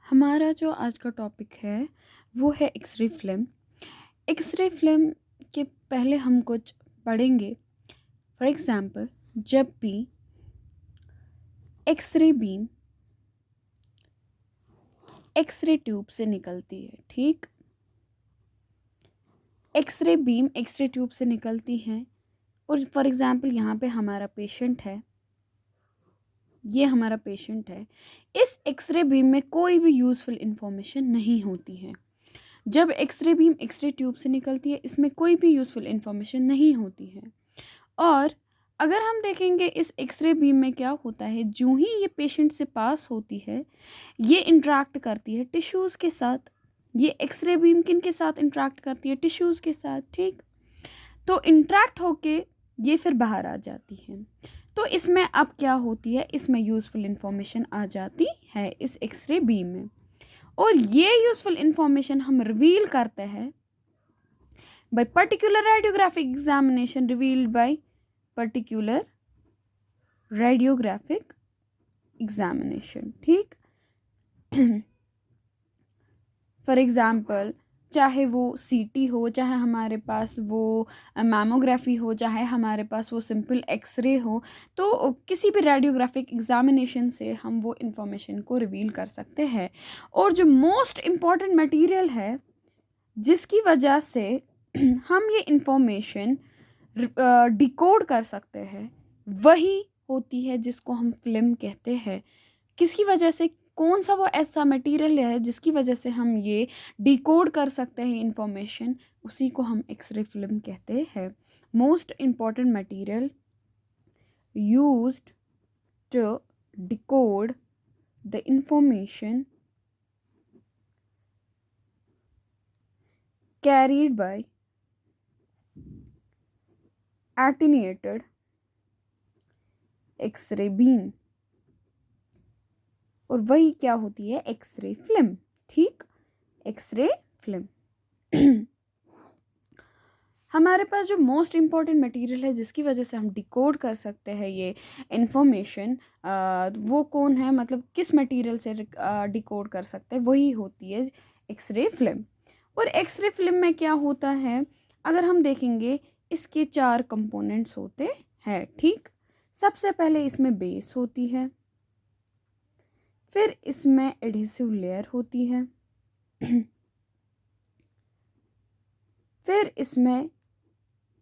हमारा जो आज का टॉपिक है वो है एक्सरे फिल्म। एक्सरे फिल्म के पहले हम कुछ पढ़ेंगे। फॉर एग्जांपल, जब भी एक्सरे बीम एक्सरे ट्यूब से निकलती है, ठीक, एक्सरे बीम एक्सरे ट्यूब से निकलती है और फॉर एग्जांपल यहाँ पे हमारा पेशेंट है, ये हमारा पेशेंट है। इस एक्सरे बीम में कोई भी यूज़फुल इंफॉर्मेशन नहीं होती है। जब एक्सरे बीम एक्सरे ट्यूब से निकलती है, इसमें कोई भी यूज़फुल इंफॉर्मेशन नहीं होती है। और अगर हम देखेंगे इस एक्सरे बीम में क्या होता है, जो ही ये पेशेंट से पास होती है, ये इंटरेक्ट करती है टिश्यूज़ के साथ। ये एक्सरे बीम किन के साथ इंटरेक्ट करती है? टिश्यूज़ के साथ, ठीक। तो इंटरेक्ट होके ये फिर बाहर आ जाती है। तो इसमें अब क्या होती है, इसमें यूज़फुल इंफॉर्मेशन आ जाती है इस एक्सरे बीम में, और ये यूज़फुल इंफॉर्मेशन हम रिवील करते हैं by particular radiographic examination, revealed by particular radiographic examination, ठीक। फॉर एग्ज़ाम्पल, चाहे वो सीटी हो, चाहे हमारे पास वो मैमोग्राफी हो, चाहे हमारे पास वो सिंपल एक्सरे हो, तो किसी भी रेडियोग्राफिक एग्जामिनेशन से हम वो इंफॉर्मेशन को रिवील कर सकते हैं। और जो मोस्ट इम्पॉर्टेंट मटेरियल है जिसकी वजह से हम ये इंफॉर्मेशन डिकोड कर सकते हैं, वही होती है जिसको हम फिल्म कहते हैं। किसकी वजह से? कौन सा वो ऐसा मटेरियल है जिसकी वजह से हम ये डिकोड कर सकते हैं इंफॉर्मेशन, उसी को हम एक्सरे फिल्म कहते हैं। Most important material used to decode the information carried by attenuated x-ray beam, और वही क्या होती है? एक्सरे फिल्म, ठीक। एक्सरे फिल्म हमारे पास जो मोस्ट इम्पॉर्टेंट मटेरियल है जिसकी वजह से हम डिकोड कर सकते हैं ये इंफॉर्मेशन, वो कौन है, मतलब किस मटेरियल से डिकोड कर सकते हैं, वही होती है एक्सरे फिल्म। और एक्सरे फिल्म में क्या होता है, अगर हम देखेंगे, इसके 4 कंपोनेंट्स होते हैं, ठीक। सबसे पहले इसमें बेस होती है, फिर इसमें एडहेसिव लेयर होती है, फिर इसमें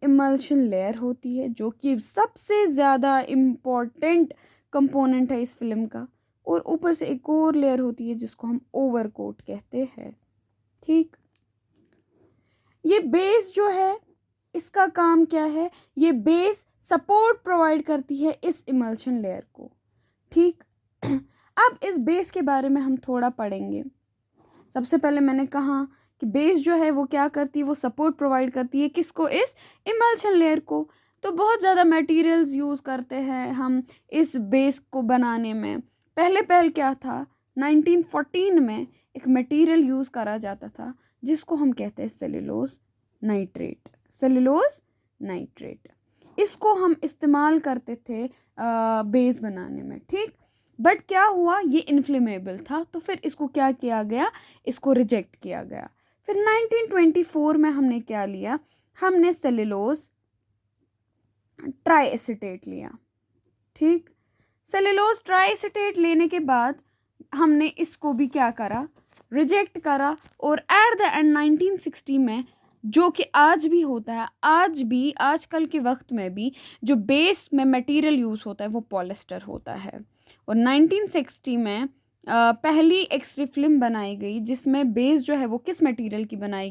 इमल्शन लेयर होती है, जो कि सबसे ज़्यादा इम्पॉर्टेंट कंपोनेंट है इस फिल्म का, और ऊपर से एक और लेयर होती है जिसको हम ओवरकोट कहते हैं, ठीक। ये बेस जो है, इसका काम क्या है? ये बेस सपोर्ट प्रोवाइड करती है इस इमल्शन लेयर को, ठीक। अब इस बेस के बारे में हम थोड़ा पढ़ेंगे। सबसे पहले मैंने कहा कि बेस जो है वो क्या करती है, वो सपोर्ट प्रोवाइड करती है किसको? इस इमल्शन लेयर को। तो बहुत ज़्यादा मटेरियल्स यूज़ करते हैं हम इस बेस को बनाने में। पहले क्या था, 1914 में एक मटेरियल यूज़ करा जाता था जिसको हम कहते हैं सेलुलोज नाइट्रेट। सेलुलोज नाइट्रेट, इसको हम इस्तेमाल करते थे बेस बनाने में, ठीक। बट क्या हुआ, ये इन्फ्लेमेबल था, तो फिर इसको क्या किया गया, इसको रिजेक्ट किया गया। फिर 1924 में हमने क्या लिया, हमने सेलुलोज ट्राईएसीटेट लिया, ठीक। सेलुलोज ट्राईएसीटेट लेने के बाद हमने इसको भी क्या करा, रिजेक्ट करा। और एट द एंड 1960 में, जो कि आज भी होता है, आज भी आजकल के वक्त में भी जो बेस में मटेरियल यूज़ होता है वो पॉलिस्टर होता है। और 1960 में पहली एक्सरे फिल्म बनाई गई जिसमें बेस जो है वो किस मटेरियल की बनाई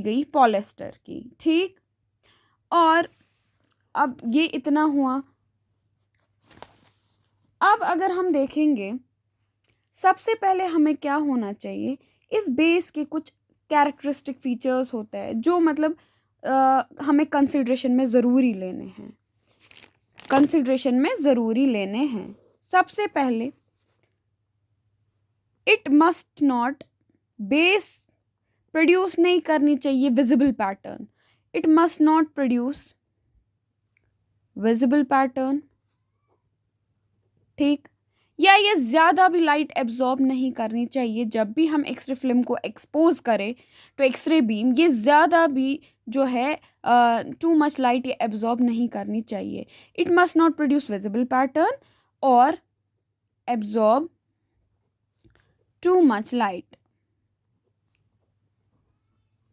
गई? पॉलिस्टर की, ठीक। और अब ये इतना हुआ। अब अगर हम देखेंगे, सबसे पहले हमें क्या होना चाहिए, इस बेस के कुछ कैरेक्टरिस्टिक फीचर्स होते हैं जो मतलब हमें कंसिडरेशन में ज़रूरी लेने हैं। सबसे पहले, it must not, base produce नहीं करनी चाहिए visible pattern. It must not produce visible pattern, ठीक। या ये ज़्यादा भी लाइट एब्जॉर्ब नहीं करनी चाहिए। जब भी हम एक्सरे फिल्म को एक्सपोज करें तो एक्सरे बीम ये ज़्यादा भी जो है टू मच लाइट ये एब्जॉर्ब नहीं करनी चाहिए। It must not produce visible pattern और एब्जॉर्ब टू मच लाइट।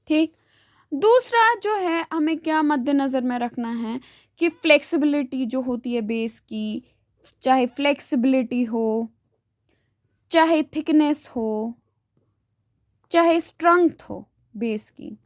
ठीक। दूसरा जो है हमें क्या मद्देनज़र में रखना है कि फ्लेक्सिबिलिटी जो होती है बेस की, चाहे फ्लेक्सिबिलिटी हो, चाहे थिकनेस हो, चाहे स्ट्रेंथ हो बेस की,